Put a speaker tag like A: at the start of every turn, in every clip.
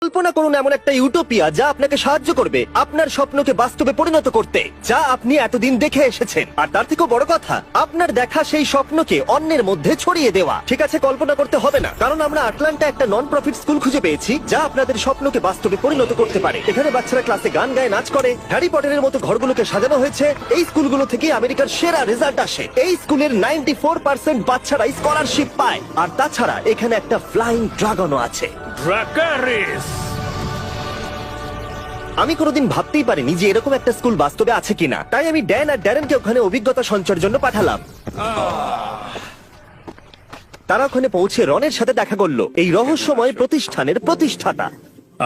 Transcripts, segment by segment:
A: কল্পনা করুন এমন একটা ইউটোপিয়া যা আপনাকে সাহায্য করবে আপনার স্বপ্নকে বাস্তবে পরিণত করতে, যা আপনি এতদিন দেখে এসেছেন। আর তার থেকেও বড় কথা, আপনার দেখা সেই স্বপ্নকে অন্যের মধ্যে ছড়িয়ে দেওয়া। ঠিক আছে, কল্পনা করতে হবে না, কারণ আমরা আটলান্টা একটা নন প্রফিট স্কুল খুঁজে পেয়েছি যা আপনাদের স্বপ্নকে বাস্তবে পরিণত করতে পারে। এখানে বাচ্চারা ক্লাসে গান গায়, নাচ করে, হ্যারি পটারের মতো ঘরগুলোকে সাজানো হয়েছে। এই স্কুলগুলো থেকে আমেরিকার সেরা রেজাল্ট আসে। এই স্কুলের 94% বাচ্চারা স্কলারশিপ পায়। আর তাছাড়া এখানে একটা ফ্লাইং ড্রাগনও আছে।
B: ড্রাকারিস!
A: আমি কোনোদিন ভাবতেই পারিনি যে এরকম একটা স্কুল বাস্তবে আছে কিনা, তাই আমি ড্যান আর ড্যারেনকে ওখানে অভিজ্ঞতা সঞ্চয়ের জন্য পাঠালাম। তারা ওখানে পৌঁছে রনের সাথে দেখা করলো, এই রহস্যময় প্রতিষ্ঠানের প্রতিষ্ঠাতা।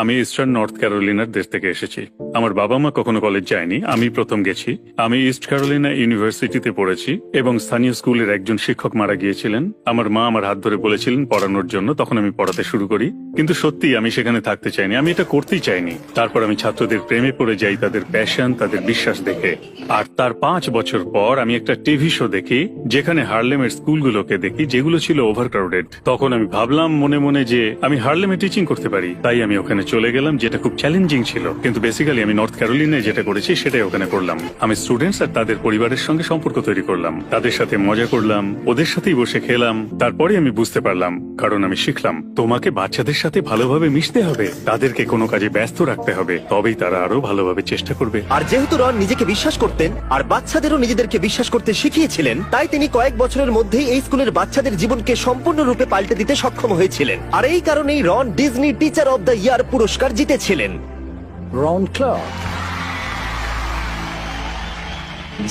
B: আমি ইস্টার্ন নর্থ ক্যারোলিনার দেশ থেকে এসেছি। আমার বাবা মা কখনো কলেজ যায়নি, আমি প্রথম গেছি। আমি ইস্ট ক্যারোলিনা ইউনিভার্সিটিতে পড়েছি এবং স্থানীয় স্কুলের একজন শিক্ষক মারা গিয়েছিলেন। আমার মা আমার হাত ধরে বলেছিলেন পড়ানোর জন্য, তখন আমি পড়াতে শুরু করি। কিন্তু সত্যি আমি সেখানে থাকতে চাইনি, আমি এটা করতেই চাইনি। তারপর আমি ছাত্রদের প্রেমে পড়ে যাই, তাদের প্যাশন, তাদের বিশ্বাস দেখে। আর তার 5 বছর পর আমি একটা টিভি শো দেখি যেখানে হার্লেমের স্কুলগুলোকে দেখি যেগুলো ছিল ওভারক্রাউডেড। তখন আমি ভাবলাম মনে মনে যে আমি হার্লেমে টিচিং করতে পারি, তাই আমি ওখানে চলে গেলাম, যেটা খুব চ্যালেঞ্জিং ছিল। কিন্তু বেসিক্যালি আমি নর্থ ক্যারোলিনায় যেটা করেছি সেটাই ওখানে করলাম। আমি স্টুডেন্টস আর তাদের পরিবারের সঙ্গে সম্পর্ক তৈরি করলাম, তাদের সাথে মজা করলাম, ওদের সাথেই বসে খেলাম। তারপরে আমি বুঝতে পারলাম, কারণ আমি শিখলাম তোমাকে বাচ্চাদের সাথে ভালোভাবে মিশতে হবে, তাদেরকে কোনো কাজে ব্যস্ত রাখতে হবে, তবেই তারা আরো ভালোভাবে চেষ্টা করবে।
A: আর যেহেতু রন নিজেকে বিশ্বাস করতেন আর বাচ্চাদেরও নিজেদেরকে বিশ্বাস করতে শিখিয়েছিলেন, তাই তিনি কয়েক বছরের মধ্যেই এই স্কুলের বাচ্চাদের জীবনকে সম্পূর্ণরূপে পাল্টে দিতে সক্ষম হয়েছিলেন। আর এই কারণেই Ron Disney teacher of the year পুরস্কার জিতেছিলেন।
C: Ron Clark.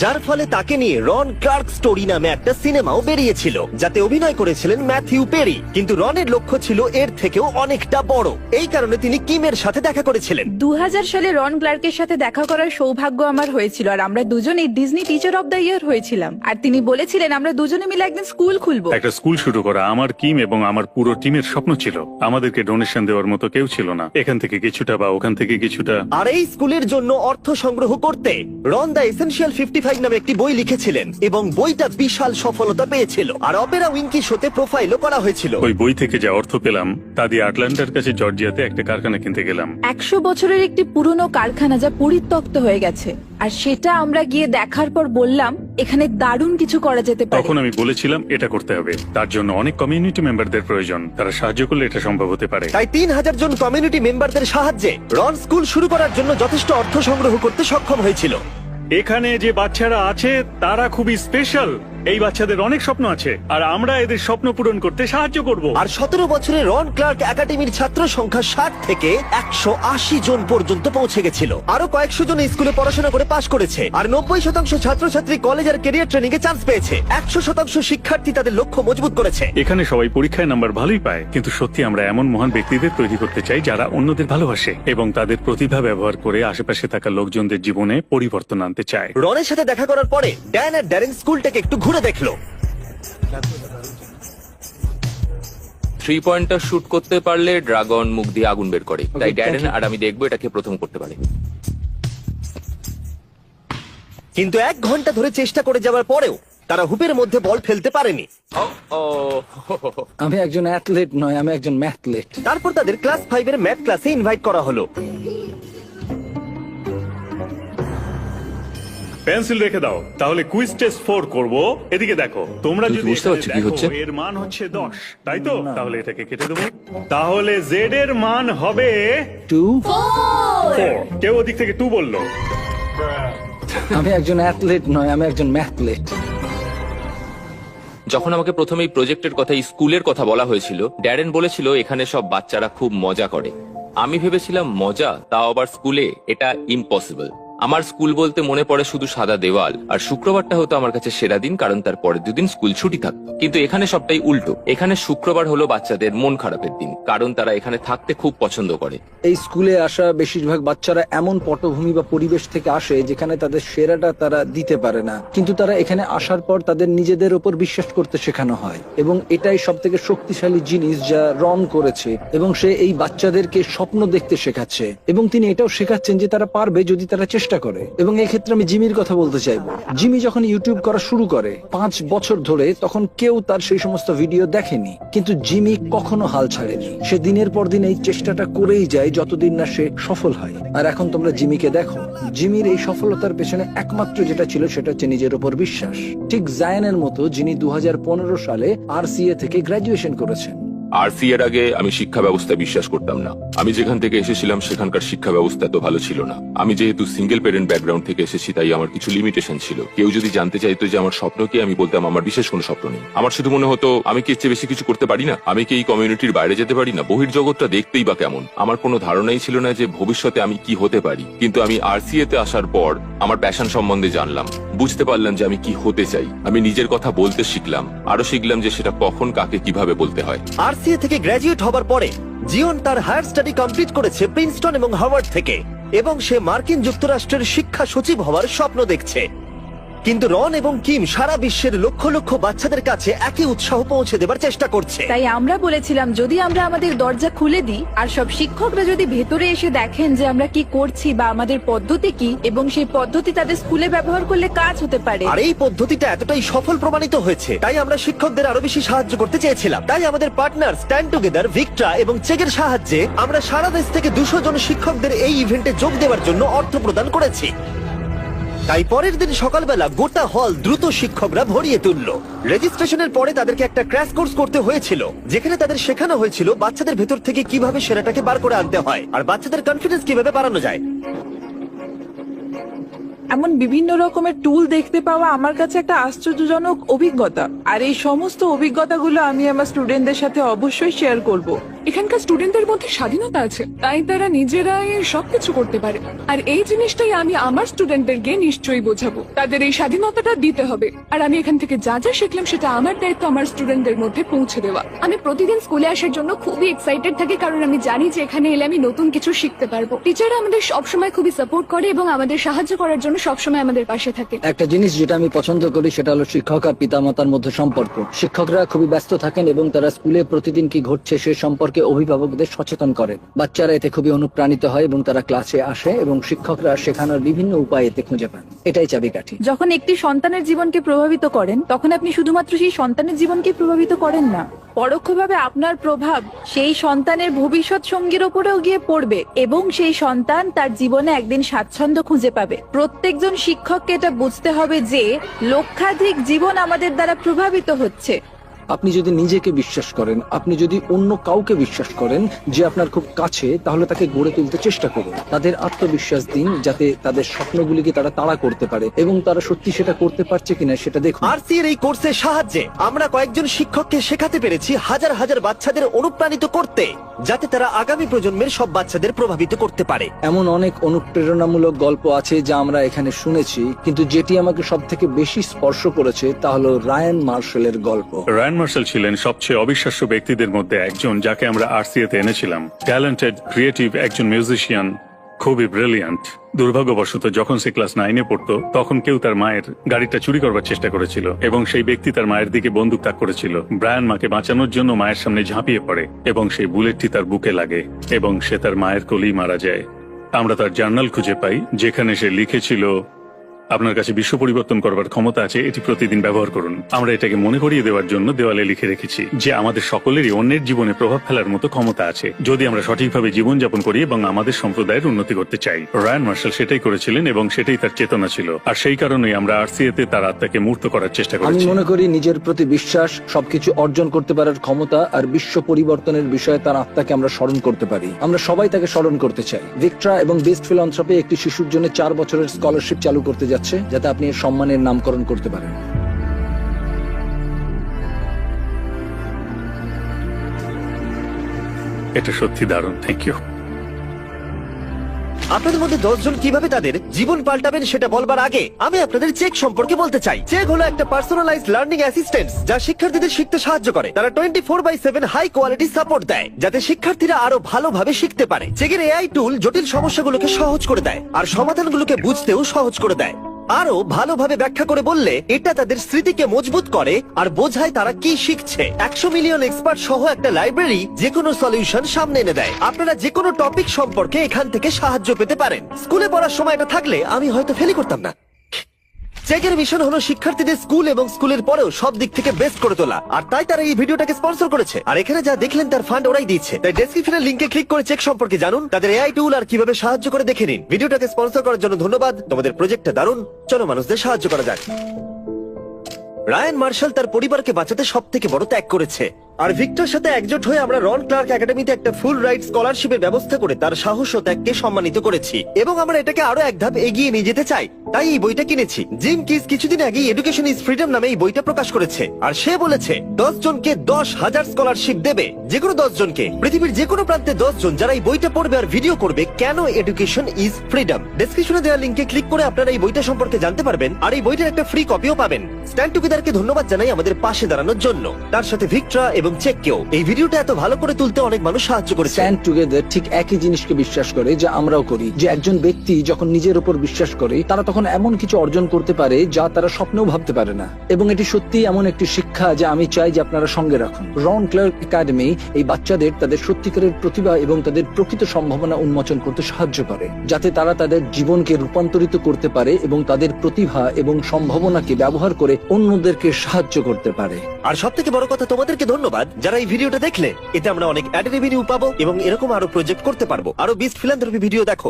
A: যার ফলে তাকে নিয়ে রন ক্লার্ক স্টোরি নামে একটা সিনেমাও বেরিয়েছিল, যাতে অভিনয় করেছিলেন ম্যাথিউ পেরি। কিন্তু রনের লক্ষ্য ছিল এর থেকেও অনেকটা বড়। এই কারণে তিনি কিমের সাথে দেখা করেছিলেন।
D: 2000 সালে রন ক্লার্কের সাথে দেখা করার সৌভাগ্য আমার হয়েছিল, আর আমরা দুজনেই ডিজনি টিচার অব দ্য ইয়ার হয়েছিলাম। আর তিনি বলেছিলেন আমরা দুজনে মিলে একদিন স্কুল খুলবো।
B: একটা স্কুল শুরু করা আমার কিম এবং আমার পুরো টিমের স্বপ্ন ছিল। আমাদেরকে ডোনেশন দেওয়ার মতো কেউ ছিল না, এখান থেকে কিছুটা বা ওখান থেকে কিছুটা।
A: আর এই স্কুলের জন্য অর্থ সংগ্রহ করতে রন দ্য এসেনশিয়াল 55 নামে একটি বই লিখেছিলেন এবং বইটা বিশাল সফলতা পেয়েছিল। আর অপেরা উইনকি শোতে প্রোফাইলও করা হয়েছিল।
B: ওই বই থেকে যে অর্থ পেলাম তা দিয়ে আটলান্টার কাছে জর্জিয়াতে একটা কারখানা কিনতে গেলাম।
D: 100 বছরের একটি পুরনো কারখানা যা পরিত্যক্ত হয়ে গেছে, আর সেটা আমরা গিয়ে দেখার পর বললাম এখানে দারুণ কিছু করা যেতে পারে।
B: তখন আমি বলেছিলাম এটা করতে হবে, তার জন্য অনেক কমিউনিটি মেম্বারদের প্রয়োজন, তারা সাহায্য করলে এটা সম্ভব হতে পারে।
A: তাই 3000 জন কমিউনিটি মেম্বারদের সাহায্যে রন স্কুল শুরু করার জন্য যথেষ্ট অর্থ সংগ্রহ করতে সক্ষম হয়েছিল।
B: এখানে যে বাচ্চারা আছে তারা খুবই স্পেশাল। এই বাচ্চাদের অনেক স্বপ্ন আছে আর আমরা এদের স্বপ্ন পূরণ করতে সাহায্য করব।
A: আর 17 বছরে রন ক্লার্ক একাডেমির ছাত্র সংখ্যা 60 থেকে 180 জন পর্যন্ত পৌঁছে গেছিল। আরো কয়েকশো জন স্কুলে পড়াশোনা করে পাশ করেছে, আর 90% ছাত্রছাত্রী কলেজ আর ক্যারিয়ার ট্রেনিং এ চান্স পেয়েছে। 100% শিক্ষার্থী তাদের লক্ষ্য মজবুত করেছে।
B: এখানে সবাই পরীক্ষায় নাম্বার ভালোই পায়, কিন্তু সত্যি আমরা এমন মহান ব্যক্তিদের তৈরি করতে চাই যারা অন্যদের ভালোবাসে এবং তাদের প্রতিভা ব্যবহার করে আশেপাশে থাকা লোকজনদের জীবনে পরিবর্তন আনতে চায়।
A: রনের সাথে দেখা করার পরে ড্যান আর ড্যারেন স্কুলটাকে একটু ঘুরে দেখলো।
E: 3 পয়েন্টার শুট করতে পারলে ড্রাগন মুখ দিয়ে আগুন বের করে, তাই ড্যারেন আর আমি দেখবো এটাকে প্রথম করতে পারে।
A: কিন্তু 1 ঘন্টা ধরে চেষ্টা করে যাওয়ার পরেও তারা হুপের মধ্যে বল ফেলতে পারেনি।
C: আমি একজন অ্যাথলেট নয়, আমি একজন ম্যাথলেট।
A: তারপর তাদের ক্লাস 5 এর ম্যাথ ক্লাসে ইনভাইট করা হলো।
B: পেন্সিল রেখে দাও, তাহলে কুইজ টেস্ট 4 করব। এদিকে দেখো, তোমরা
E: তুমি
B: যদি
E: বুঝতে পারছো কি হচ্ছে?
B: এর মান হচ্ছে 10, তাই তো? তাহলে এটাকে কেটে দেবো। তাহলে জেড এর মান হবে
C: 2
B: 4। কেউ ওদিক থেকে 2 বললো।
C: আমি একজন অ্যাথলেট নয়, আমি একজন ম্যাথলেট।
E: যখন আমাকে প্রথমে এই প্রজেক্টের কথা, এই স্কুলের কথা বলা হয়েছিল, ড্যারেন বলেছিল এখানে সব বাচ্চারা খুব মজা করে। আমি ভেবেছিলাম মজা, তাও আবার স্কুলে, এটা ইম্পসিবল। আমার স্কুল বলতে মনে পড়ে শুধু সাদা দেওয়াল, আর শুক্রবারটা হতো আমার কাছে সেরা দিন, কারণ তার পরের 2 দিন স্কুল ছুটি থাকতো। কিন্তু এখানে সবটাই উল্টো। এখানে শুক্রবার হলো বাচ্চাদের মন খারাপের দিন, কারণ তারা এখানে থাকতে খুব পছন্দ করে।
C: এই স্কুলে আসা বেশিরভাগ বাচ্চারা এমন পটভূমি বা পরিবেশ থেকে আসে যেখানে তাদের সেরাটা তারা দিতে পারে না, কিন্তু তারা এখানে আসার পর তাদের নিজেদের উপর বিশ্বাস করতে শেখানো হয়। এবং এটাই সব থেকে শক্তিশালী জিনিস যা রন করেছে, এবং সে এই বাচ্চাদেরকে স্বপ্ন দেখতে শেখাচ্ছে, এবং তিনি এটাও শেখাচ্ছেন যে তারা পারবে যদি তারা চেষ্টা চেষ্টা করে। এবং এই ক্ষেত্রে আমি জিমির কথা বলতে চাইবো। জিমি যখন ইউটিউব করা শুরু করে 5 বছর ধরে, তখন কেউ তার সেই সমস্ত ভিডিও দেখেনি, কিন্তু জিমি কখনো হাল ছাড়েনি। সে দিনের পর দিন এই চেষ্টাটা করেই যায় যতদিন না সে সফল হয়। আর এখন তোমরা জিমিকে দেখো, জিমির এই সফলতার পেছনে একমাত্র যেটা ছিল সেটা হচ্ছে নিজের উপর বিশ্বাস। ঠিক জায়ানের মতো, যিনি 2015 সালে RCA থেকে গ্রাজুয়েশন করেছেন।
F: আরসি এর আগে আমি শিক্ষা ব্যবস্থায় বিশ্বাস করতাম না। আমি যেখান থেকে এসেছিলাম সেখানকার শিক্ষা ব্যবস্থা তো ভালো ছিল না। আমি যেহেতু সিঙ্গেল প্যারেন্ট ব্যাকগ্রাউন্ড থেকে এসেছি, তাই আমার কিছু লিমিটেশন ছিল। কেউ যদি জানতে চাইতো যে আমার স্বপ্ন কি, আমি বলতাম আমার বিশেষ কোনো স্বপ্ন নেই। আমার শুধু মনে হতো আমি কি এর চেয়ে বেশি কিছু করতে পারি না, আমি কি এই কমিউনিটির বাইরে যেতে পারি না, বহির্জগৎটা দেখতেই বা কেমন। আমার কোনো ধারণাই ছিল না যে ভবিষ্যতে আমি কি হতে পারি। কিন্তু আমি RCA তে আসার পর আমার প্যাশন সম্বন্ধে জানলাম, বুঝতে পারলাম যে আমি কি হতে চাই। আমি নিজের কথা বলতে শিখলাম, আরো শিখলাম যে সেটা কখন কাকে কিভাবে বলতে হয়।
A: RCA থেকে গ্র্যাজুয়েট হবার পরে জিওন তার হায়ার স্টাডি কমপ্লিট করেছে প্রিন্সটন এবং হার্ভার্ড থেকে, এবং সে মার্কিন যুক্তরাষ্ট্রের শিক্ষা সচিব হওয়ার স্বপ্ন দেখছে। কিন্তু রন এবং কিম সারা বিশ্বের লক্ষ লক্ষ বাচ্চাদের কাছে একই উৎসাহ পৌঁছে দেবার চেষ্টা করছে।
D: তাই আমরা বলেছিলাম, যদি আমরা আমাদের দরজা খুলে দিই আর সব শিক্ষকরা যদি ভেতরে এসে দেখেন যে আমরা কি করছি বা আমাদের পদ্ধতি কি, এবং সেই পদ্ধতি তাদের স্কুলে ব্যবহার করলে কাজ হতে পারে।
A: আর এই পদ্ধতিটা এতটাই সফল প্রমাণিত হয়েছে, তাই আমরা শিক্ষকদের আরো বেশি সাহায্য করতে চেয়েছিলাম। তাই আমাদের পার্টনার স্ট্যান্ড টুগেদার, ভিক্টরা এবং চেকের সাহায্যে আমরা সারা দেশ থেকে 200 জন শিক্ষকদের এই ইভেন্টে যোগ দেওয়ার জন্য অর্থ প্রদান করেছি। তাই পরের দিন সকালবেলা গোটা হল দ্রুত শিক্ষকরা ভরিয়ে তুলল। রেজিস্ট্রেশনের পরে তাদেরকে একটা ক্র্যাশ কোর্স করতে হয়েছিল, যেখানে তাদের শেখানো হয়েছিল বাচ্চাদের ভেতর থেকে কিভাবে সেরাটাকে বার করে আনতে হয় আর বাচ্চাদের কনফিডেন্স কিভাবে বাড়ানো যায়।
D: এমন বিভিন্ন রকমের টুল দেখতে পাওয়া আমার কাছে একটা আশ্চর্যজনক অভিজ্ঞতা, আর এই সমস্ত অভিজ্ঞতাগুলো আমি আমার স্টুডেন্টদের সাথে অবশ্যই শেয়ার করব।
G: এখানকার স্টুডেন্টদের মধ্যে স্বাধীনতা আছে, তাই তারা নিজেরাই সবকিছু করতে পারে। আর এই জিনিসটাই আমি আমার স্টুডেন্টদেরকে নিশ্চয়ই বোঝাবো, তাদের এই স্বাধীনতাটা দিতে হবে। আর আমি এখান থেকে যা যা শিখলাম সেটা আমার দায়িত্ব আমার স্টুডেন্টদের মধ্যে পৌঁছে দেওয়া। আমি প্রতিদিন স্কুলে আসার জন্য খুবই এক্সাইটেড থাকি, কারণ আমি জানি যে এখানে এলে আমি নতুন কিছু শিখতে পারবো। টিচাররা আমাদের সবসময় খুবই সাপোর্ট করে এবং আমাদের সাহায্য করার জন্য সবসময় আমাদের পাশে থাকে।
C: একটা জিনিস যেটা আমি পছন্দ করি সেটা হলো শিক্ষক আর পিতামাতার মধ্যে সম্পর্ক। শিক্ষকরা খুবই ব্যস্ত থাকেন এবং তারা স্কুলে প্রতিদিন কি ঘটছে সে সম্পর্কে অভিভাবকদের সচেতন করেন। বাচ্চারা এতে খুবই অনুপ্রাণিত হয় এবং তারা ক্লাসে আসে এবং শিক্ষকরা শেখানোর বিভিন্ন উপায় এতে খুঁজে পান। এটাই চাবিকাঠি।
D: যখন একটি সন্তানের জীবনকে প্রভাবিত করেন, তখন আপনি শুধুমাত্র সেই সন্তানের জীবনকে প্রভাবিত করেন না, পরোক্ষভাবে আপনার প্রভাব সেই সন্তানের ভবিষ্যৎ সঙ্গীর উপরেও গিয়ে পড়বে এবং সেই সন্তান তার জীবনে একদিন স্বাচ্ছন্দ্য খুঁজে পাবে। প্রত্যেকজন শিক্ষককে এটা বুঝতে হবে যে লক্ষাধিক জীবন আমাদের দ্বারা প্রভাবিত হচ্ছে।
C: আপনি যদি নিজেকে বিশ্বাস করেন, আপনি যদি অন্য কাউকে বিশ্বাস করেন যে আপনার খুব কাছে, তাহলে তাকে গড়ে তুলতে চেষ্টা করুন। তাদের আত্মবিশ্বাস দিন যাতে তাদের স্বপ্নগুলিকে তারা তাড়া করতে পারে এবং তারা সত্যি সেটা করতে পারছে কিনা সেটা দেখুন।
A: RCA এর এই কোর্সের সাহায্যে আমরা কয়েকজন শিক্ষককে শেখাতে পেরেছি হাজার হাজার বাচ্চাদের অনুপ্রাণিত করতে, যাতে তারা আগামী প্রজন্মের সব বাচ্চাদের প্রভাবিত করতে পারে।
C: এমন অনেক অনুপ্রেরণামূলক গল্প আছে যা আমরা এখানে শুনেছি, কিন্তু যেটি আমাকে সব থেকে বেশি স্পর্শ করেছে তা হলো রায়ান মার্শালের গল্প।
B: রায়ান মার্শাল ছিলেন সবচেয়ে অবিশ্বাস্য ব্যক্তিদের মধ্যে একজন, যাকে আমরা RCA তে এনেছিলাম। ট্যালেন্টেড, ক্রিয়েটিভ একজন মিউজিশিয়ান, খুবই ব্রিলিয়ান্ট। দুর্ভাগ্যবশত যখন সে ক্লাস 9-এ পড়তো, তখন কেউ তার মায়ের গাড়িটা চুরি করবার চেষ্টা করেছিল এবং সেই ব্যক্তি তার মায়ের দিকে বন্দুক তাক করেছিল। ব্রায়ান মাকে বাঁচানোর জন্য মায়ের সামনে ঝাঁপিয়ে পড়ে এবং সেই বুলেটটি তার বুকে লাগে এবং সে তার মায়ের কোলেই মারা যায়। আমরা তার জার্নাল খুঁজে পাই, যেখানে সে লিখেছিল, আপনার কাছে বিশ্ব পরিবর্তন করবার ক্ষমতা আছে, এটি প্রতিদিন ব্যবহার করুন। আমরা এটাকে মনে করিয়ে দেওয়ার জন্য দেওয়ালে লিখে রেখেছি যে আমাদের সকলেরই অন্যের জীবনে প্রভাব ফেলার মতো ক্ষমতা আছে, যদি আমরা সঠিকভাবে জীবনযাপন করি এবং আমাদের সম্প্রদায়ের উন্নতি করতে চাই। রায়ান মার্শাল সেটাই করেছিলেন এবং সেটাই তার চেতনা ছিল। আর সেই কারণেই আমরা RCA তে তার আত্মাকে মূর্ত করার চেষ্টা
C: আমি
B: করেছি।
C: মনে করি নিজের প্রতি বিশ্বাস, সবকিছু অর্জন করতে পারার ক্ষমতা আর বিশ্ব পরিবর্তনের বিষয়ে তার আত্মাকে আমরা স্মরণ করতে পারি। আমরা সবাই তাকে স্মরণ করতে চাই। ভিক্টরা এবং বেস্ট ফিলান্থ্রপি একটি শিশুর জন্য 4 বছরের স্কলারশিপ চালু করতে যাচ্ছে, যাতে আপনি এর সম্মানের নামকরণ করতে পারেন।
B: এটা সত্যি দারুণ, থ্যাংক ইউ।
A: আপনাদের মধ্যে 10 জন কিভাবে তাদের জীবন পাল্টাবেন সেটা বলবার আগে আমি আপনাদের চেক সম্পর্কে বলতে চাই। চেক হলো একটা পার্সোনালাইজড লার্নিং অ্যাসিস্ট্যান্ট যা শিক্ষার্থীদের শিখতে সাহায্য করে। তারা 24/7 হাই কোয়ালিটি সাপোর্ট দেয়, যাতে শিক্ষার্থীরা আরো ভালোভাবে শিখতে পারে। চেকের AI টুল জটিল সমস্যাগুলোকে সহজ করে দেয় আর সমাধানগুলোকে বুঝতেও সহজ করে দেয়। আরো ভালোভাবে ব্যাখ্যা করে বললে এটা তাদের স্মৃতিকে মজবুত করে আর বোঝায় তারা কি শিখছে। 100 মিলিয়ন এক্সপার্ট সহ একটা লাইব্রেরি যে কোনো সলিউশন সামনে এনে দেয়। আপনারা যে কোনো টপিক সম্পর্কে এখান থেকে সাহায্য পেতে পারেন। স্কুলে পড়ার সময় এটা থাকলে আমি হয়তো ফেলই করতাম না। চেকের মিশন হলো শিক্ষার্থীদের স্কুল এবং স্কুলের পরেও সব দিক থেকে বেস্ট করে তোলা, আর তাই তারা এই ভিডিওটাকে স্পন্সর করেছে। আর এখানে যা দেখলেন তার ফান্ড ওরাই দিচ্ছে। তাই ডেসক্রিপশনের লিংকে ক্লিক করে চেক সম্পর্কে জানুন, তাদের এআই টুল আর কিভাবে সাহায্য করে দেখে নিন। ভিডিওটাকে স্পন্সর করার জন্য ধন্যবাদ। তোমাদের প্রজেক্টটা দারুণ, চলো মানুষদের সাহায্য করা যাক। রায়ান মার্শাল তার পরিবারকে বাঁচাতে সব থেকে বড় ত্যাগ করেছে, আর ভিক্টর সাথে একজোট হয়ে আমরা রন ক্লার্ক একাডেমিতে একটা ফুল রাইট স্কলারশিপের ব্যবস্থা করে তার সাহস ও ত্যাগকে সম্মানিত করেছি, এবং আমরা এটাকে আরো এক ধাপ এগিয়ে নিয়ে যেতে চাই। তাই এই বইটা কিনেছি। জিম কিস কিছুদিন আগে এডুকেশন ইজ ফ্রিডম নামে এই বইটা প্রকাশ করেছে, আর সে বলেছে 10 জনকে 10,000 স্কলারশিপ দেবে, যে কোনো 10 জনকে, পৃথিবীর যে কোনো প্রান্তে 10 জন যারা এই বইটা পড়বে আর ভিডিও করবে কেন এডুকেশন ইজ ফ্রিডম। ডেসক্রিপশনে দেওয়া লিংকে ক্লিক করে আপনারা এই বইটা সম্পর্কে জানতে পারবেন, আর এই বইটার একটা ফ্রি কপিও পাবেন। স্ট্যান্ড টুগেদারকে ধন্যবাদ জানাই আমাদের পাশে দাঁড়ানোর জন্য, তার সাথে ভিক্টরা এবং চেককেও। এই ভিডিওটা এত ভালো করে তুলতে অনেক মানুষ সাহায্য করেছে।
C: স্ট্যান্ড টুগেদার ঠিক একই জিনিসকে বিশ্বাস করে যা আমরাও করি, যে একজন ব্যক্তি যখন নিজের উপর বিশ্বাস করে তারা তখন এমন কিছু অর্জন করতে পারে যা তারা স্বপ্নেও ভাবতে পারে না। এবং এটি সত্যি এমন একটি শিক্ষা যা আমি চাই যে আপনারা সঙ্গে রাখুন। রন ক্লার্ক একাডেমি এই বাচ্চাদের তাদের সত্যিকারের প্রতিভা এবং তাদের প্রকৃত সম্ভাবনা উন্মোচন করতে সাহায্য করে, যাতে তারা তাদের জীবনকে রূপান্তরিত করতে পারে এবং তাদের প্রতিভা এবং সম্ভাবনাকে ব্যবহার করে অন্যদেরকে সাহায্য করতে পারে।
A: আর সব থেকে বড় কথা, তোমাদেরকে ধন্যবাদ যারা এই ভিডিওটা দেখলে। এতে আমরা অনেক অ্যাড রেভিনিউ পাবো এবং এরকম আরো প্রজেক্ট করতে পারবো। আরো 20 ফিলান্থ্রপি ভিডিও দেখো।